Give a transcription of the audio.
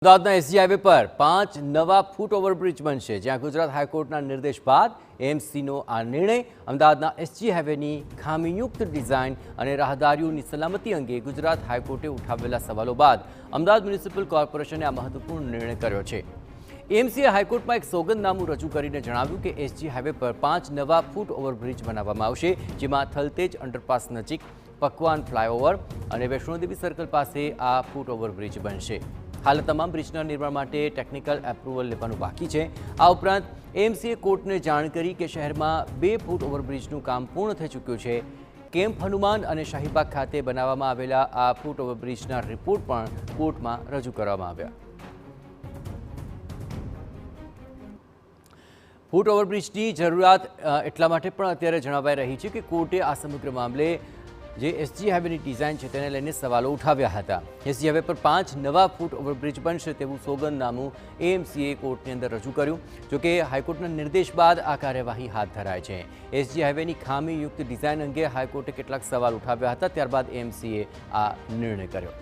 અમદાવાદના SG highway પર 5 નવા ફૂટ ઓવરબ્રિજ બનશે, જ્યાં ગુજરાત હાઈકોર્ટના નિર્દેશ બાદ એએમસીનો આ નિર્ણય અમદાવાદના એસજી હાઈવેની ખામીયુક્ત ડિઝાઇન અને રાહદારીઓની સલામતી અંગે ગુજરાત હાઈકોર્ટે ઉઠાવેલા સવાલો બાદ અમદાવાદ મ્યુનિસિપલ કોર્પોરેશને આ મહત્વપૂર્ણ નિર્ણય કર્યો છે। એએમસીએ હાઈકોર્ટમાં એક સોગંદનામું રજૂ કરીને જણાવ્યું કે એસજી હાઈવે પર 5 નવા ફૂટ ઓવરબ્રિજ બનાવવામાં આવશે, જેમાં થલતેજ અંડરપાસ નજીક પકવાન ફ્લાયઓવર અને વૈષ્ણોદેવી સર્કલ પાસે આ ફૂટ ઓવરબ્રિજ બનશે। હાલ તમામ બ્રિજના નિર્માણ માટે ટેકનિકલ એપ્રુવલ લેવાનું બાકી છે। આ ઉપરાંત એએમસીએ કોર્ટને જાણ કરી કે શહેરમાં 2 ફૂટ ઓવરબ્રિજનું કામ પૂર્ણ થઈ ચૂક્યું છે। કેમ્પ હનુમાન અને શાહીબાગ ખાતે બનાવવામાં આવેલા આ ફૂટ ઓવરબ્રિજના રિપોર્ટ પણ કોર્ટમાં રજૂ કરવામાં આવ્યા। ફૂટ ઓવરબ્રિજની જરૂરિયાત એટલા માટે પણ અત્યારે જણાવાઈ રહી છે કે કોર્ટે આ સમગ્ર મામલે જે એસજી હાઈવેની ડિઝાઇન છે તેને લઈને સવાલો ઉઠાવ્યા હતા। એસજી હાઈવે પર 5 નવા ફૂટ ઓવરબ્રિજ બનશે તેવું સોગંદનામું એએમસીએ કોર્ટની અંદર રજૂ કર્યું। જોકે હાઈકોર્ટના નિર્દેશ બાદ આ કાર્યવાહી હાથ ધરાય છે। એસજી હાઈવેની ખામીયુક્ત ડિઝાઇન અંગે હાઈકોર્ટે કેટલાક સવાલ ઉઠાવ્યા હતા, ત્યારબાદ એએમસીએ આ નિર્ણય કર્યો।